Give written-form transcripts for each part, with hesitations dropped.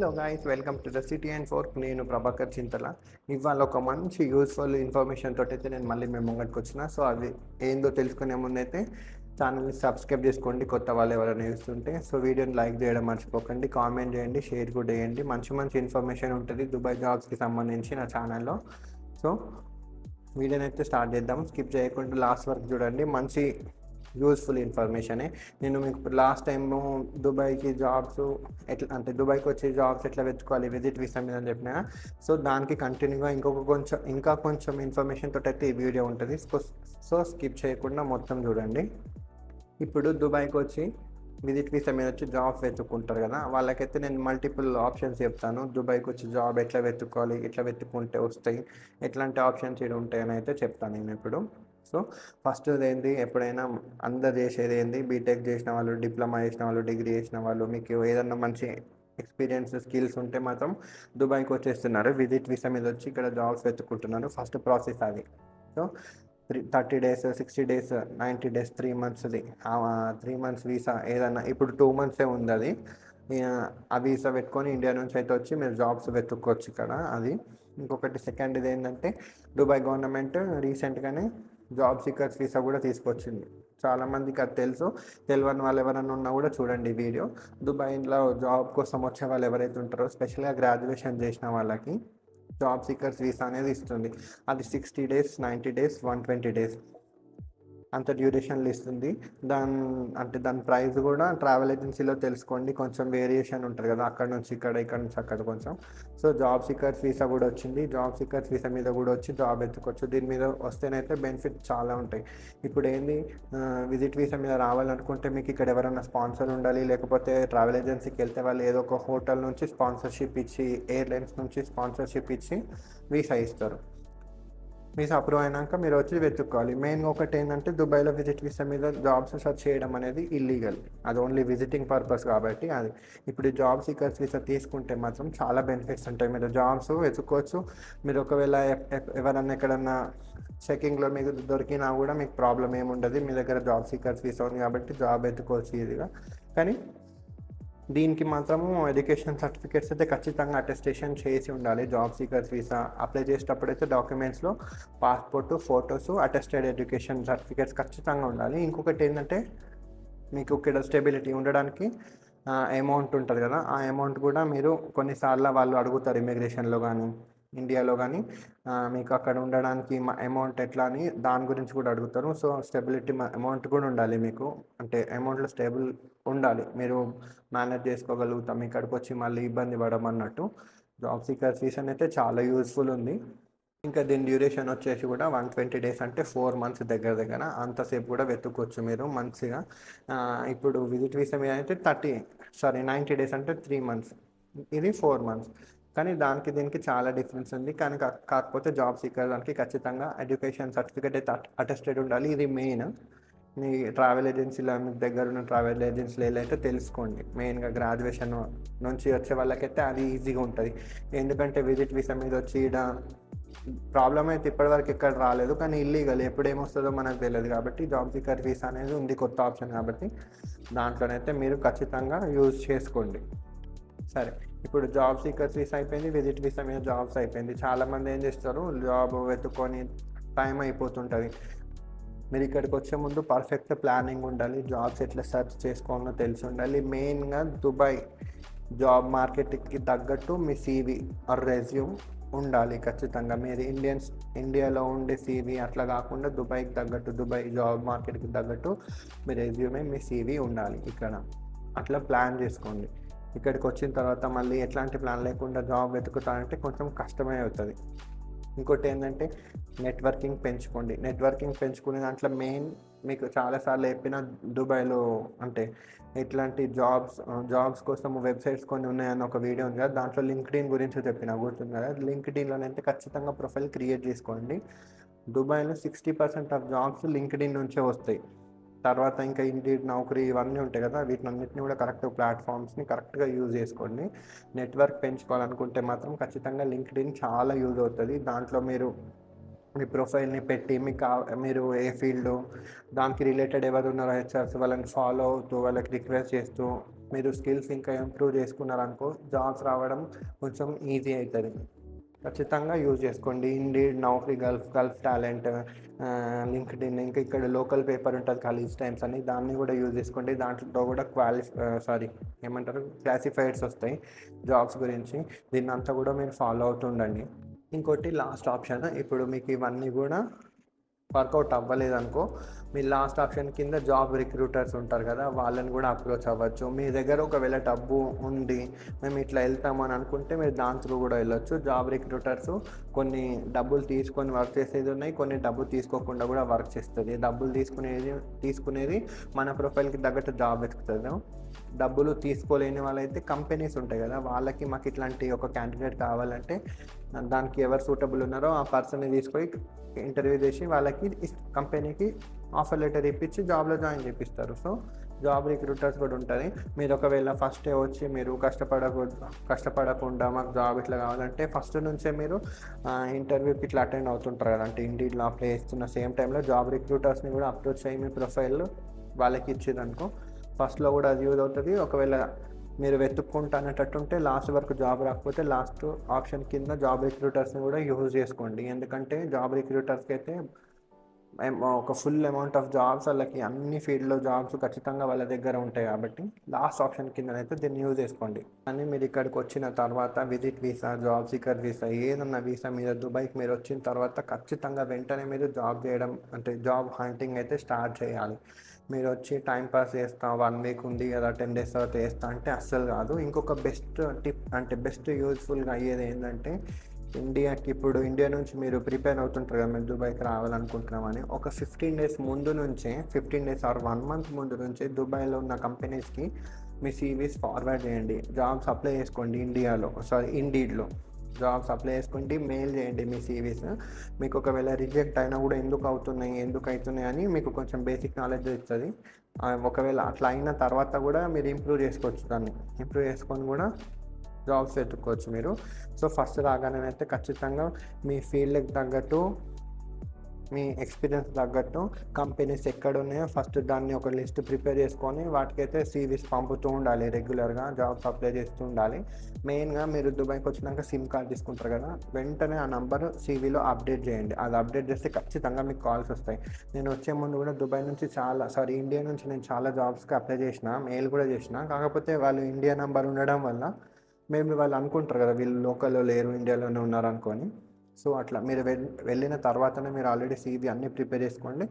Hello guys, welcome to the city and fork. నేను ప్రభాకర్ చింతల. ఇవాళ ఒక మంచి యూస్ఫుల్ ఇన్ఫర్మేషన్ తోటి అయితే నేను మళ్ళీ మేము ముంగట్కి వచ్చిన. సో అది ఏందో తెలుసుకునే ముందు అయితే ఛానల్ని సబ్స్క్రైబ్ చేసుకోండి, కొత్త వాళ్ళు ఎవరైనా చూస్తుంటే. సో వీడియోని లైక్ చేయడం మర్చిపోకండి, కామెంట్ చేయండి, షేర్ కూడా చేయండి. మంచి మంచి ఇన్ఫర్మేషన్ ఉంటుంది దుబాయ్ జాబ్స్కి సంబంధించి నా ఛానల్లో. సో వీడియోని అయితే స్టార్ట్ చేద్దాం. స్కిప్ చేయకుండా లాస్ట్ వరకు చూడండి. మంచి యూస్ఫుల్ ఇన్ఫర్మేషనే. నేను మీకు లాస్ట్ టైము దుబాయ్కి జాబ్స్ ఎట్లా అంటే దుబాయ్కి వచ్చే జాబ్స్ ఎట్లా వెతుకోవాలి విజిట్ వీసా మీద అని చెప్పిన. సో దానికి కంటిన్యూగా ఇంకా కొంచెం ఇన్ఫర్మేషన్ తోటి అయితే ఈ వీడియో ఉంటుంది. సో స్కిప్ చేయకుండా మొత్తం చూడండి. ఇప్పుడు దుబాయ్కి వచ్చి విజిట్ వీసా మీద వచ్చి జాబ్ వెతుక్కుంటారు కదా, వాళ్ళకైతే నేను మల్టిపుల్ ఆప్షన్స్ చెప్తాను. దుబాయ్కి వచ్చి జాబ్ ఎట్లా వెతుక్కోవాలి, ఎట్లా వెతుక్కుంటే వస్తాయి, ఎట్లాంటి ఆప్షన్స్ ఇక్కడ ఉంటాయని అయితే చెప్తాను నేను ఇప్పుడు. సో ఫస్ట్ ఏంటి, ఎప్పుడైనా అందరు చేసేది ఏంది, బీటెక్ చేసిన వాళ్ళు, డిప్లొమా చేసిన వాళ్ళు, డిగ్రీ చేసిన వాళ్ళు, మీకు ఏదన్నా మంచి ఎక్స్పీరియన్స్ స్కిల్స్ ఉంటే మాత్రం దుబాయ్కి వచ్చేస్తున్నారు. విజిట్ వీసా మీద వచ్చి ఇక్కడ జాబ్స్ వెతుక్కుంటున్నారు. ఫస్ట్ ప్రాసెస్ అది. So 30 days, 60 days, 90 days, 3 monthsది 3 months visa ఏదన్నా. ఇప్పుడు 2 months ఉంది అది. ఆ వీసా పెట్టుకొని ఇండియా నుంచి అయితే వచ్చి మీరు జాబ్స్ వెతుక్కోవచ్చు ఇక్కడ. అది ఇంకొకటి. సెకండ్ది ఏంటంటే దుబాయ్ గవర్నమెంట్ రీసెంట్గానే జాబ్ సీకర్స్ వీసా కూడా తీసుకొచ్చింది. చాలామందికి అది తెలుసు. తెలియని వాళ్ళు ఎవరైనా ఉన్నా కూడా చూడండి వీడియో. దుబాయ్లో జాబ్ కోసం వచ్చే వాళ్ళు ఎవరైతే ఉంటారో, స్పెషల్గా గ్రాడ్యుయేషన్ చేసిన వాళ్ళకి జాబ్ సీకర్స్ వీసా అనేది ఇస్తుంది. అది 60 days, 90 days, 120 days అంత డ్యూరేషన్లు ఇస్తుంది. దాని ప్రైస్ కూడా ట్రావెల్ ఏజెన్సీలో తెలుసుకోండి. కొంచెం వేరియేషన్ ఉంటుంది కదా, అక్కడ నుంచి ఇక్కడ, ఇక్కడ నుంచి అక్కడ కొంచెం. సో జాబ్ సీకర్స్ వీసా కూడా వచ్చింది. జాబ్ సీకర్స్ వీసా మీద కూడా వచ్చి జాబ్ ఎత్తుకోవచ్చు. దీని మీద వస్తేనైతే బెనిఫిట్ చాలా ఉంటాయి. ఇప్పుడు ఏంది, విజిట్ వీసా మీద రావాలనుకుంటే మీకు ఇక్కడ ఎవరైనా స్పాన్సర్ ఉండాలి. లేకపోతే ట్రావెల్ ఏజెన్సీకి వెళ్తే వాళ్ళు ఏదో ఒక హోటల్ నుంచి స్పాన్సర్షిప్ ఇచ్చి, ఎయిర్లైన్స్ నుంచి స్పాన్సర్షిప్ ఇచ్చి వీసా ఇస్తారు. వీసా అప్రూవ్ అయినాక మీరు వచ్చి వెతుక్కోవాలి. మెయిన్గా ఒకటి ఏంటంటే, దుబాయ్లో విజిట్ వీసా మీద జాబ్స్ సెర్చ్ చేయడం అనేది ఇల్లీగల్. అది ఓన్లీ విజిటింగ్ పర్పస్ కాబట్టి అది. ఇప్పుడు జాబ్ సీకర్స్ వీసా తీసుకుంటే మాత్రం చాలా బెనిఫిట్స్ ఉంటాయి. మీరు జాబ్స్ వెతుక్కోవచ్చు. మీరు ఒకవేళ ఎవరన్నా ఎక్కడన్నా చెకింగ్లో మీకు దొరికినా కూడా మీకు ప్రాబ్లం ఏముండదు. మీ దగ్గర జాబ్ సీకర్స్ వీసా ఉంది కాబట్టి జాబ్ వెతుక్కోవచ్చు ఈజీగా. కానీ దీనికి మాత్రము ఎడ్యుకేషన్ సర్టిఫికేట్స్ అయితే ఖచ్చితంగా అటెస్టేషన్ చేసి ఉండాలి. జాబ్ సీకర్స్ వీసా అప్లై చేసేటప్పుడు అయితే డాక్యుమెంట్స్లో passport, photos, attested education certificates ఖచ్చితంగా ఉండాలి. ఇంకొకటి ఏంటంటే, మీకు ఇక్కడ స్టెబిలిటీ ఉండడానికి అమౌంట్ ఉంటుంది కదా, ఆ అమౌంట్ కూడా మీరు కొన్నిసార్లు వాళ్ళు అడుగుతారు ఇమిగ్రేషన్లో కానీ ఇండియాలో కానీ, మీకు అక్కడ ఉండడానికి అమౌంట్ ఎట్లా అని దాని గురించి కూడా అడుగుతారు. సో స్టెబిలిటీ అమౌంట్ కూడా ఉండాలి మీకు. అంటే అమౌంట్లో స్టేబుల్ ఉండాలి, మీరు మేనేజ్ చేసుకోగలుగుతాం ఇక్కడికి వచ్చి మళ్ళీ ఇబ్బంది పడమన్నట్టు. జాబ్ సీకర్స్ వీసా అయితే చాలా యూస్ఫుల్ ఉంది. ఇంకా దీని డ్యూరేషన్ వచ్చేసి కూడా 120 days, అంటే 4 months దగ్గర అంతసేపు కూడా వెతుక్కోవచ్చు మీరు మంచిగా. ఇప్పుడు విజిట్ వీసా మీద అయితే 90 days, అంటే 3 months. ఇది 4 months. కానీ దీనికి చాలా డిఫరెన్స్ ఉంది. కానీ కాకపోతే జాబ్ సీకర్ దానికి ఖచ్చితంగా ఎడ్యుకేషన్ సర్టిఫికేట్ అయితే అటెస్టెడ్ ఉండాలి. ఇది మెయిన్. మీ ట్రావెల్ ఏజెన్సీలో, మీ దగ్గర ఉన్న ట్రావెల్ ఏజెన్సీలో అయితే తెలుసుకోండి. మెయిన్గా గ్రాడ్యుయేషన్ నుంచి వచ్చే వాళ్ళకైతే అది ఈజీగా ఉంటుంది. ఎందుకంటే విజిట్ వీసా మీద వచ్చి ఇక్కడ ప్రాబ్లం అయితే ఇప్పటివరకు ఎక్కడ రాలేదు. కానీ ఇల్లీగల్ ఎప్పుడేమొస్తుందో మనకు తెలియదు కాబట్టి జాబ్ సీకర్ వీసా అనేది ఉంది, కొత్త ఆప్షన్ కాబట్టి దాంట్లోనైతే మీరు ఖచ్చితంగా యూజ్ చేసుకోండి. సరే, ఇప్పుడు జాబ్ సీకర్స్ వీసా అయిపోయింది, విజిట్ వీసా మీద జాబ్స్ అయిపోయింది. చాలామంది ఏం చేస్తారు, జాబ్ వెతుక్కొని టైం అయిపోతుంటుంది. మీరు ఇక్కడికి వచ్చే ముందు పర్ఫెక్ట్ ప్లానింగ్ ఉండాలి. జాబ్స్ ఎట్లా సెర్చ్ చేసుకోవాలో తెలిసి ఉండాలి. మెయిన్గా దుబాయ్ జాబ్ మార్కెట్కి తగ్గట్టు మీ CV ఆర్ రెజ్యూమ్ ఉండాలి ఖచ్చితంగా. మీరు ఇండియాలో ఉండే CV అట్లా కాకుండా దుబాయ్కి తగ్గట్టు, దుబాయ్ జాబ్ మార్కెట్కి తగ్గట్టు మీ రెజ్యూమే, మీ CV ఉండాలి ఇక్కడ. అట్లా ప్లాన్ చేసుకోండి. ఇక్కడికి వచ్చిన తర్వాత మళ్ళీ ఎట్లాంటి ప్లాన్ లేకుండా జాబ్ వెతుకుతానంటే కొంచెం కష్టమే అవుతుంది. ఇంకోటి ఏంటంటే, నెట్వర్కింగ్ పెంచుకోండి. నెట్వర్కింగ్ పెంచుకునే దాంట్లో మెయిన్, మీకు చాలాసార్లు చెప్పిన, దుబాయ్లో అంటే ఎట్లాంటి జాబ్స్ కోసం వెబ్సైట్స్ కొన్ని ఉన్నాయని ఒక వీడియో ఉంది కదా, దాంట్లో లింక్డ్ఇన్ గురించి చెప్పిన, గుర్తుంది కదా. లింక్డ్ఇన్లోనైతే ఖచ్చితంగా ప్రొఫైల్ క్రియేట్ చేసుకోండి. దుబాయ్లో 60% ఆఫ్ జాబ్స్ లింక్డ్ఇన్ నుంచే వస్తాయి. తర్వాత ఇంకా ఇండీడ్, నౌకరీ ఇవన్నీ ఉంటాయి కదా, వీటినన్నింటినీ కూడా కరెక్ట్ ప్లాట్ఫామ్స్ని కరెక్ట్గా యూజ్ చేసుకోండి. నెట్వర్క్ పెంచుకోవాలనుకుంటే మాత్రం ఖచ్చితంగా లింక్డ్ఇన్ చాలా యూజ్ అవుతుంది. దాంట్లో మీరు మీ ప్రొఫైల్ని పెట్టి మీరు ఏ ఫీల్డ్, దానికి రిలేటెడ్ ఎవరు ఉన్నారో హెచ్ఆర్స్ వాళ్ళని ఫాలో అవుతూ, వాళ్ళకి రిక్వెస్ట్ చేస్తూ మీరు స్కిల్స్ ఇంకా ఇంప్రూవ్ చేసుకున్నారనుకో జాబ్స్ రావడం కొంచెం ఈజీ అవుతుంది. ఖచ్చితంగా యూజ్ చేసుకోండి. ఇండీడ్, నౌకరీ, గల్ఫ్ టాలెంట్, లింక్డ్ఇన్, ఇంకా ఇక్కడ లోకల్ పేపర్ ఉంటుంది కాలేజ్ టైమ్స్ అని, దాన్ని కూడా యూజ్ చేసుకోండి. దాంట్లో కూడా ఏమంటారు క్లాసిఫైడ్స్ వస్తాయి జాబ్స్ గురించి. దీన్ని అంతా కూడా మీరు ఫాలో అవుతుండండి. ఇంకోటి లాస్ట్ ఆప్షన్, ఇప్పుడు మీకు ఇవన్నీ కూడా వర్కౌట్ అవ్వలేదనుకో మీ లాస్ట్ ఆప్షన్ కింద జాబ్ రిక్రూటర్స్ ఉంటారు కదా, వాళ్ళని కూడా అప్రోచ్ అవ్వచ్చు. మీ దగ్గర ఒకవేళ డబ్బు ఉండి మేము ఇట్లా వెళ్తామని అనుకుంటే మీరు దాని త్రూ కూడా వెళ్ళొచ్చు. జాబ్ రిక్రూటర్స్ కొన్ని డబ్బులు తీసుకొని వర్క్ చేసేది ఉన్నాయి, కొన్ని డబ్బులు తీసుకోకుండా కూడా వర్క్ చేస్తుంది. డబ్బులు తీసుకునేది మన ప్రొఫైల్కి తగ్గట్టు జాబ్ వెతుకుతుంది. డబ్బులు తీసుకోలేని వాళ్ళైతే కంపెనీస్ ఉంటాయి కదా, వాళ్ళకి మాకు ఇట్లాంటి ఒక క్యాండిడేట్ కావాలంటే దానికి ఎవరు సూటబుల్ ఉన్నారో ఆ పర్సన్ని తీసుకొని ఇంటర్వ్యూ చేసి వాళ్ళకి కంపెనీకి ఆఫర్ లెటర్ ఇప్పించి జాబ్లో జాయిన్ చేపిస్తారు. సో జాబ్ రిక్రూటర్స్ కూడా ఉంటుంది. మీరు ఒకవేళ ఫస్టే వచ్చి మీరు కష్టపడకుండా మాకు జాబ్ ఇట్లా కావాలంటే ఫస్ట్ నుంచే మీరు ఇంటర్వ్యూకి ఇట్లా అటెండ్ అవుతుంటారు కదా, అంటే ఇండియాలో అప్లై చేస్తున్న సేమ్ టైంలో జాబ్ రిక్రూటర్స్ని కూడా అప్రోచ్ అయ్యి మీ ప్రొఫైల్ వాళ్ళకి ఇచ్చేదనుకో ఫస్ట్లో కూడా అది యూజ్ అవుతుంది. ఒకవేళ మీరు వెతుక్కుంటానేటట్టుంటే లాస్ట్ వరకు జాబ్ రాకపోతే లాస్ట్ ఆప్షన్ కింద జాబ్ రిక్రూటర్స్ని కూడా యూజ్ చేసుకోండి. ఎందుకంటే జాబ్ రిక్రూటర్స్కి అయితే ఒక ఫుల్ అమౌంట్ ఆఫ్ జాబ్స్, వాళ్ళకి అన్ని ఫీల్డ్లో జాబ్స్ ఖచ్చితంగా వాళ్ళ దగ్గర ఉంటాయి కాబట్టి లాస్ట్ ఆప్షన్ కిందనైతే దీన్ని యూజ్ చేసుకోండి. కానీ మీరు ఇక్కడికి వచ్చిన తర్వాత visit visa, job seeker visa, ఏదన్నా వీసా మీద దుబాయ్కి మీరు వచ్చిన తర్వాత ఖచ్చితంగా వెంటనే మీరు జాబ్ చేయడం అంటే జాబ్ హంటింగ్ అయితే స్టార్ట్ చేయాలి. మీరు వచ్చి టైంపాస్ చేస్తా 1 వీక్ ఉంది కదా 10 days తర్వాత చేస్తా అంటే అస్సలు కాదు. ఇంకొక బెస్ట్ టిప్ అంటే బెస్ట్ యూజ్ఫుల్గా అయ్యేది ఏంటంటే ఇండియా నుంచి మీరు ప్రిపేర్ అవుతుంటారు కదా, మీరు దుబాయ్కి రావాలనుకుంటున్నామని ఒక 15 days ముందు నుంచే 15 days ఆర్ 1 month ముందు నుంచే దుబాయ్లో ఉన్న కంపెనీస్కి మీ సీవీస్ ఫార్వర్డ్ చేయండి. జాబ్స్ అప్లై చేసుకోండి. ఇండీడ్లో జాబ్స్ అప్లై చేసుకోండి, మెయిల్ చేయండి మీ సీవీస్. మీకు ఒకవేళ రిజెక్ట్ అయినా కూడా ఎందుకు అవుతున్నాయి అని మీకు కొంచెం బేసిక్ నాలెడ్జ్ ఇస్తుంది. ఒకవేళ అట్లా అయిన తర్వాత కూడా మీరు ఇంప్రూవ్ చేసుకోవచ్చు, దాన్ని ఇంప్రూవ్ చేసుకొని కూడా జాబ్స్ వెతుక్కోవచ్చు మీరు. సో ఫస్ట్ రాగానేనైతే ఖచ్చితంగా మీ ఫీల్డ్కి తగ్గట్టు మీ ఎక్స్పీరియన్స్ తగ్గట్టు కంపెనీస్ ఎక్కడ ఉన్నాయో ఫస్ట్ దాన్ని ఒక లిస్ట్ ప్రిపేర్ చేసుకొని వాటికైతే సీవీస్ పంపుతూ ఉండాలి, రెగ్యులర్గా జాబ్స్ అప్లై చేస్తూ ఉండాలి. మెయిన్గా మీరు దుబాయ్కి వచ్చినాక సిమ్ కార్డ్ తీసుకుంటారు కదా, వెంటనే ఆ నంబర్ సీవీలో అప్డేట్ చేయండి. అది అప్డేట్ చేస్తే ఖచ్చితంగా మీకు కాల్స్ వస్తాయి. నేను వచ్చే ముందు కూడా దుబాయ్ నుంచి ఇండియా నుంచి నేను చాలా జాబ్స్కి అప్లై చేసిన, మెయిల్ కూడా చేసిన. కాకపోతే వాళ్ళు ఇండియా నెంబర్ ఉండడం వల్ల వాళ్ళు అనుకుంటారు కదా వీళ్ళు లోకల్లో లేరు, ఇండియాలోనే ఉన్నారు అనుకొని. సో అట్లా మీరు వెళ్ళిన తర్వాతనే మీరు ఆల్రెడీ సీవీ అన్నీ ప్రిపేర్ చేసుకోండి.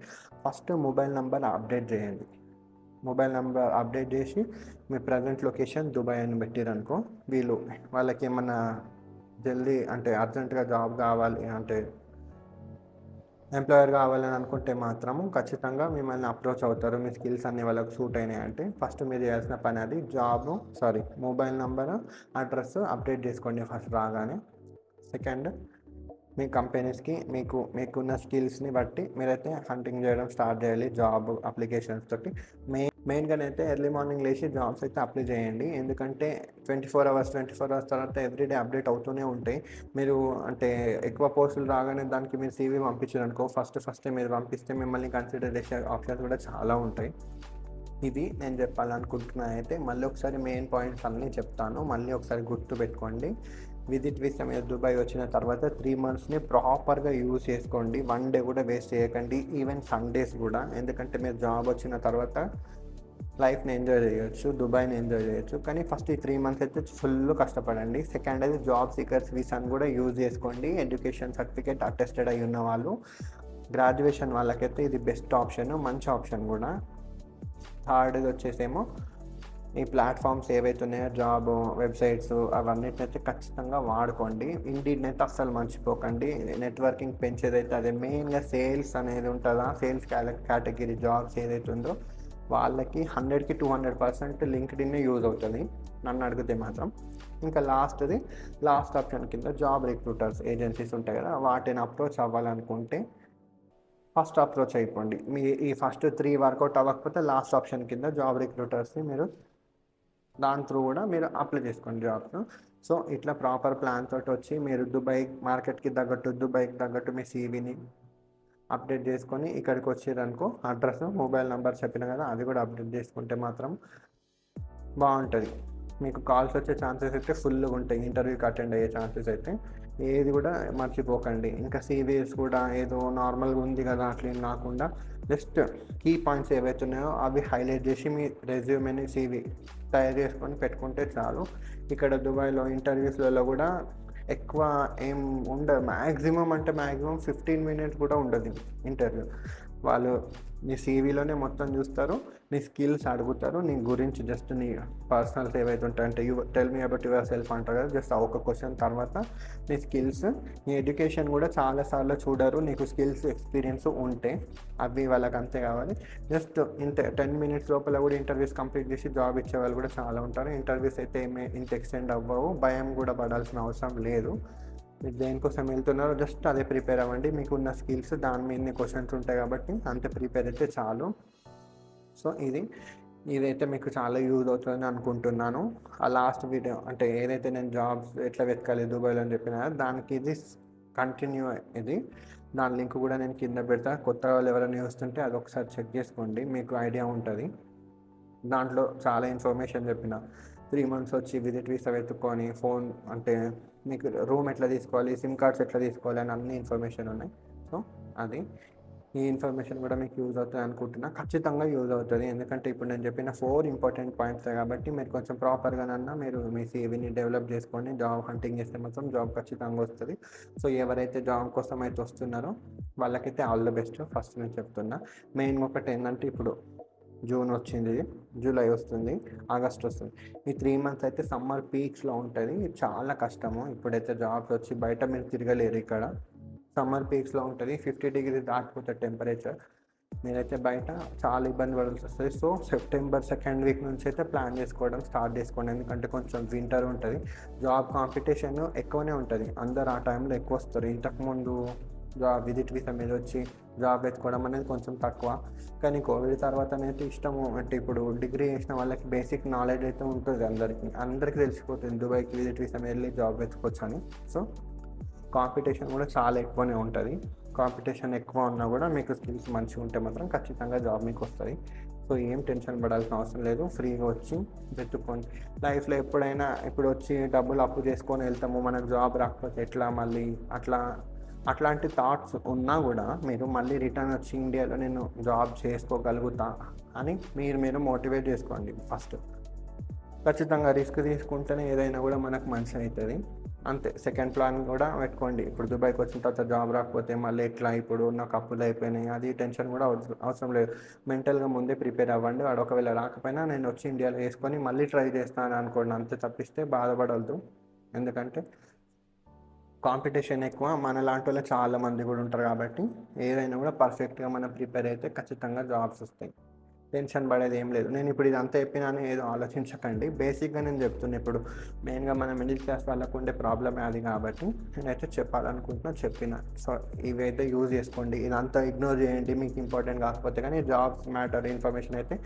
ఫస్ట్ మొబైల్ నెంబర్ అప్డేట్ చేయండి. మొబైల్ నెంబర్ అప్డేట్ చేసి మీ ప్రజెంట్ లొకేషన్ దుబాయ్ అని పెట్టారనుకో, వాళ్ళకి ఏమన్నా జల్దీ అంటే అర్జెంటుగా జాబ్ కావాలి అంటే ఎంప్లాయర్ కావాలని అనుకుంటే మాత్రము ఖచ్చితంగా మిమ్మల్ని అప్రోచ్ అవుతారు. మీ స్కిల్స్ అన్నీ వాళ్ళకి సూట్ అయినాయి అంటే ఫస్ట్ మీరు చేయాల్సిన పని అది మొబైల్ నెంబర్ అడ్రస్ అప్డేట్ చేసుకోండి ఫస్ట్ రాగానే. సెకండ్, మీ కంపెనీస్కి మీకున్న స్కిల్స్ని బట్టి మీరైతే హంటింగ్ చేయడం స్టార్ట్ చేయాలి జాబ్ అప్లికేషన్స్ తోటి. మెయిన్గానైతే ఎర్లీ మార్నింగ్ లేచి జాబ్స్ అయితే అప్లై చేయండి. ఎందుకంటే 24 hours తర్వాత ఎవ్రీడే అప్డేట్ అవుతూనే ఉంటాయి. మీరు అంటే ఎక్కువ పోస్టులు రాగానే దానికి మీరు సీవీ పంపించారనుకో ఫస్ట్ మీరు పంపిస్తే మిమ్మల్ని కన్సిడర్ చేసే ఆప్షన్స్ కూడా చాలా ఉంటాయి. ఇది నేను చెప్పాలనుకుంటున్నా. అయితే మళ్ళీ ఒకసారి మెయిన్ పాయింట్స్ అన్నీ చెప్తాను, మళ్ళీ ఒకసారి గుర్తు పెట్టుకోండి. విజిట్ వీసా మీద దుబాయ్ వచ్చిన తర్వాత 3 monthsని ప్రాపర్గా యూజ్ చేసుకోండి. 1 day కూడా వేస్ట్ చేయకండి, ఈవెన్ సండేస్ కూడా. ఎందుకంటే మీరు జాబ్ వచ్చిన తర్వాత లైఫ్ని ఎంజాయ్ చేయొచ్చు, దుబాయ్ని ఎంజాయ్ చేయొచ్చు. కానీ ఫస్ట్ ఈ 3 months అయితే ఫుల్ కష్టపడండి. సెకండ్ అయితే జాబ్ సీకర్స్ వీసాని కూడా యూజ్ చేసుకోండి. ఎడ్యుకేషన్ సర్టిఫికేట్ అటెస్టెడ్ అయి ఉన్న వాళ్ళు, గ్రాడ్యుయేషన్ వాళ్ళకైతే ఇది బెస్ట్ ఆప్షన్, మంచి ఆప్షన్ కూడా. థర్డ్ది వచ్చేసేమో ఈ ప్లాట్ఫామ్స్ ఏవైతే ఉన్నాయో జాబ్ వెబ్సైట్స్ అవన్నిటినైతే ఖచ్చితంగా వాడుకోండి. ఇండీడ్ని అయితే అస్సలు మర్చిపోకండి. నెట్వర్కింగ్ పెంచేదైతే అదే మెయిన్గా. సేల్స్ అనేది ఉంటుందా, సేల్స్ కేటగిరీ జాబ్స్ ఏదైతే ఉందో వాళ్ళకి 100కి 200% లింక్డ్ఇన్ యూజ్ అవుతుంది నన్ను అడిగితే మాత్రం. ఇంకా లాస్ట్ ఆప్షన్ కింద జాబ్ రిక్రూటర్స్ ఏజెన్సీస్ ఉంటాయి కదా, వాటిని అప్రోచ్ అవ్వాలనుకుంటే ఫస్ట్ అప్రోచ్ అయిపోండి. ఈ ఫస్ట్ 3 వర్కౌట్ అవ్వకపోతే లాస్ట్ ఆప్షన్ కింద జాబ్ రిక్రూటర్స్ని మీరు దాని త్రూ కూడా మీరు అప్లై చేసుకోండి జాబ్స్. సో ఇట్లా ప్రాపర్ ప్లాన్ తోటి వచ్చి మీరు దుబాయ్ మార్కెట్కి తగ్గట్టు మీ సీవీని అప్డేట్ చేసుకొని ఇక్కడికి వచ్చారనుకో అడ్రస్ మొబైల్ నెంబర్ చెప్పిన కదా అది కూడా అప్డేట్ చేసుకుంటే మాత్రం బాగుంటుంది. మీకు కాల్స్ వచ్చే ఛాన్సెస్ అయితే ఫుల్గా ఉంటాయి. ఇంటర్వ్యూకి అటెండ్ అయ్యే ఛాన్సెస్ అయితే ఏది కూడా మర్చిపోకండి. ఇంకా సీవీఎస్ కూడా ఏదో నార్మల్గా ఉంది కదా అట్లా ఏం కాకుండా జస్ట్ కీ పాయింట్స్ ఏవైతే ఉన్నాయో అవి హైలైట్ చేసి మీ రెజ్యూమేని సీవీ తయారు చేసుకొని పెట్టుకుంటే చాలు. ఇక్కడ దుబాయ్లో ఇంటర్వ్యూస్లలో కూడా ఎక్కువ ఏం ఉండదు. మ్యాక్సిమం అంటే మ్యాక్సిమం 15 మినిట్స్ కూడా ఉండదు ఇంటర్వ్యూ. వాళ్ళు నీ సీవీలోనే మొత్తం చూస్తారు, నీ స్కిల్స్ అడుగుతారు, నీ గురించి జస్ట్ నీ పర్సనల్స్ ఏవైతే ఉంటాయంటే tell me about your self అంటారు కదా, జస్ట్ ఒక క్వశ్చన్ తర్వాత నీ స్కిల్స్, నీ ఎడ్యుకేషన్ కూడా చాలాసార్లు చూడరు. నీకు స్కిల్స్ ఎక్స్పీరియన్స్ ఉంటే అవి వాళ్ళకి అంతే కావాలి. జస్ట్ 10 మినిట్స్ లోపల కూడా ఇంటర్వ్యూస్ కంప్లీట్ చేసి జాబ్ ఇచ్చే వాళ్ళు కూడా చాలా ఉంటారు. ఇంటర్వ్యూస్ అయితే ఇంత ఎక్స్టెండ్ అవ్వవు, భయం కూడా పడాల్సిన అవసరం లేదు. మీరు దేనికోసం వెళ్తున్నారో జస్ట్ అదే ప్రిపేర్ అవ్వండి. మీకు ఉన్న స్కిల్స్ దాని మీదనే క్వశ్చన్స్ ఉంటాయి కాబట్టి అంతే ప్రిపేర్ అయితే చాలు. సో ఇదైతే మీకు చాలా యూజ్ అవుతుందని అనుకుంటున్నాను. ఆ లాస్ట్ వీడియో అంటే ఏదైతే నేను జాబ్స్ ఎట్లా వెతకాలి దుబాయ్లో అని చెప్పినా దానికి ఇది కంటిన్యూ. దాని లింక్ కూడా నేను కింద పెడతా. కొత్త వాళ్ళు ఎవరైనా చూస్తుంటే అది ఒకసారి చెక్ చేసుకోండి, మీకు ఐడియా ఉంటుంది. దాంట్లో చాలా ఇన్ఫర్మేషన్ చెప్పిన. 3 months వచ్చి విజిట్ వీసా వెతుక్కొని ఫోన్ అంటే మీకు రూమ్ ఎట్లా తీసుకోవాలి, సిమ్ కార్డ్స్ ఎట్లా తీసుకోవాలి అని అన్ని ఇన్ఫర్మేషన్ ఉన్నాయి. సో ఈ ఇన్ఫర్మేషన్ కూడా మీకు యూజ్ అవుతుంది అనుకుంటున్నా. ఖచ్చితంగా యూజ్ అవుతుంది, ఎందుకంటే ఇప్పుడు నేను చెప్పిన 4 ఇంపార్టెంట్ పాయింట్స్ కాబట్టి మీరు కొంచెం ప్రాపర్గానన్నా మీరు మీ సీవీని డెవలప్ చేసుకొని జాబ్ హంటింగ్ చేస్తే మాత్రం జాబ్ ఖచ్చితంగా వస్తుంది. సో ఎవరైతే జాబ్ కోసం అయితే వస్తున్నారో వాళ్ళకైతే ఆల్ ద బెస్ట్ ఫస్ట్ నేను చెప్తున్నా. మెయిన్ ఒకటి ఏంటంటే ఇప్పుడు జూన్ వచ్చింది, జూలై వస్తుంది, ఆగస్ట్ వస్తుంది. ఈ 3 months అయితే సమ్మర్ పీక్స్లో ఉంటుంది, చాలా కష్టము. ఇప్పుడైతే జాబ్స్ వచ్చి బయట మీరు తిరగలేరు. ఇక్కడ సమ్మర్ పీక్స్లో ఉంటుంది, 50 degrees దాటిపోతుంది టెంపరేచర్. మీరైతే బయట చాలా ఇబ్బంది పడాల్సి వస్తుంది. సో సెప్టెంబర్ 2nd week నుంచి అయితే ప్లాన్ చేసుకోవడం స్టార్ట్ చేసుకోండి, ఎందుకంటే కొంచెం వింటర్ ఉంటుంది. జాబ్ కాంపిటీషన్ ఎక్కువనే ఉంటుంది, అందరు ఆ టైంలో ఎక్కువ వస్తారు. ఇంతకుముందు విజిట్ వీసా మీద వచ్చి జాబ్ ఎత్తుకోవడం అనేది కొంచెం తక్కువ. కానీ కోవిడ్ తర్వాతనైతే ఇష్టము అంటే ఇప్పుడు డిగ్రీ చేసిన వాళ్ళకి బేసిక్ నాలెడ్జ్ అయితే ఉంటుంది, అందరికీ తెలిసిపోతుంది దుబాయ్కి విజిట్ వీసా మీద వెళ్ళి జాబ్ వెతుకోవచ్చు అని. సో కాంపిటీషన్ కూడా చాలా ఎక్కువనే ఉంటుంది. కాంపిటీషన్ ఎక్కువ ఉన్నా కూడా మీకు స్కిల్స్ మంచిగా ఉంటే మాత్రం ఖచ్చితంగా జాబ్ మీకు వస్తుంది. సో ఏం టెన్షన్ పడాల్సిన అవసరం లేదు, ఫ్రీగా వచ్చి వెతుక్కోండి. లైఫ్లో ఎప్పుడైనా ఇప్పుడు వచ్చి డబ్బులు అప్పు చేసుకొని వెళ్తాము, మనకు జాబ్ రాకపోతే ఎట్లా మళ్ళీ అట్లాంటి థాట్స్ ఉన్నా కూడా మీరు మళ్ళీ రిటర్న్ వచ్చి ఇండియాలో నేను జాబ్ చేసుకోగలుగుతా అని మీరు మోటివేట్ చేసుకోండి. ఫస్ట్ ఖచ్చితంగా రిస్క్ తీసుకుంటేనే ఏదైనా కూడా మనకు మంచి అవుతుంది. అంతే. సెకండ్ ప్లాన్ కూడా పెట్టుకోండి. ఇప్పుడు దుబాయ్కి వచ్చిన తర్వాత జాబ్ రాకపోతే మళ్ళీ ఎట్లా, ఇప్పుడు నాకు అప్పులు అయిపోయినాయి, అది టెన్షన్ కూడా అవసరం లేదు. మెంటల్గా ముందే ప్రిపేర్ అవ్వండి. వాడు ఒకవేళ రాకపోయినా నేను వచ్చి ఇండియాలో వేసుకొని మళ్ళీ ట్రై చేస్తాను అనుకోండి, అంతే. తప్పిస్తే బాధపడవద్దు, ఎందుకంటే కాంపిటీషన్ ఎక్కువ. మన లాంటి వాళ్ళు చాలామంది కూడా ఉంటారు కాబట్టి ఏదైనా కూడా పర్ఫెక్ట్గా మనం ప్రిపేర్ అయితే ఖచ్చితంగా జాబ్స్ వస్తాయి. టెన్షన్ పడేది ఏం లేదు. నేను ఇప్పుడు ఇదంతా చెప్పినాను ఏదో ఆలోచించకండి, బేసిక్గా నేను చెప్తున్నా. ఇప్పుడు మెయిన్గా మన మిడిల్ క్లాస్ వాళ్ళకు ఉండే ప్రాబ్లమే అది కాబట్టి నేనైతే చెప్పిన. సో ఇవైతే యూజ్ చేసుకోండి, ఇదంతా ఇగ్నోర్ చేయండి మీకు ఇంపార్టెంట్ కాకపోతే. కానీ జాబ్స్ మ్యాటర్ ఇన్ఫర్మేషన్ అయితే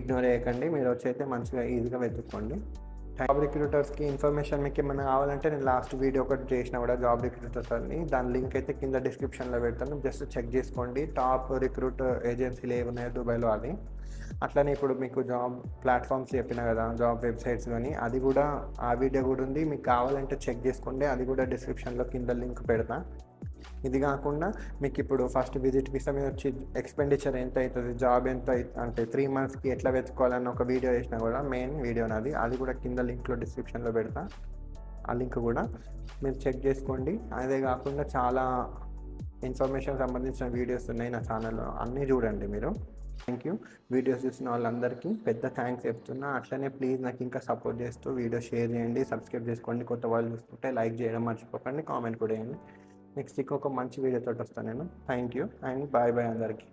ఇగ్నోర్ చేయకండి. మీరు వచ్చి అయితే మంచిగా ఈజీగా వెతుక్కోండి. జాబ్ రిక్రూటర్స్కి ఇన్ఫర్మేషన్ మీకు ఏమైనా కావాలంటే నేను లాస్ట్ వీడియో ఒకటి చేసిన కూడా జాబ్ రిక్రూటర్స్ అని, దాని లింక్ అయితే కింద డిస్క్రిప్షన్లో పెడతాను, జస్ట్ చెక్ చేసుకోండి. టాప్ రిక్రూటర్ ఏజెన్సీలు ఏమున్నాయో దుబాయ్లో అది. అట్లనే ఇప్పుడు మీకు జాబ్ ప్లాట్ఫామ్స్ చెప్పిన కదా, జాబ్ వెబ్సైట్స్ కానీ, అది కూడా ఆ వీడియో కూడా ఉంది, మీకు కావాలంటే చెక్ చేసుకోండి. అది కూడా డిస్క్రిప్షన్లో కింద లింక్ పెడతా. ఇది కాకుండా మీకు ఇప్పుడు ఫస్ట్ విజిట్ వీసా మీద వచ్చి ఎక్స్పెండిచర్ ఎంత అవుతుంది, జాబ్ ఎంత అంటే 3 monthsకి ఎట్లా వెతుక్కోవాలని ఒక వీడియో చేసినా కూడా, మెయిన్ వీడియో నాది, అది కూడా కింద లింక్లో డిస్క్రిప్షన్లో పెడతా. ఆ లింక్ కూడా మీరు చెక్ చేసుకోండి. అదే కాకుండా చాలా ఇన్ఫర్మేషన్ సంబంధించిన వీడియోస్ ఉన్నాయి నా ఛానల్లో, అన్నీ చూడండి మీరు. Thank you. వీడియోస్ చూసిన వాళ్ళందరికీ పెద్ద థ్యాంక్స్ చెప్తున్నా. అట్లనే ప్లీజ్ నాకు ఇంకా సపోర్ట్ చేస్తూ వీడియో షేర్ చేయండి, సబ్స్క్రైబ్ చేసుకోండి. కొత్త వాళ్ళు చూస్తుంటే లైక్ చేయడం మర్చిపోకండి, కామెంట్ కూడా చేయండి. నెక్స్ట్ ఒక మంచి వీడియోతో వస్తాను నేను. థ్యాంక్ యూ అండ్ బాయ్ అందరికీ.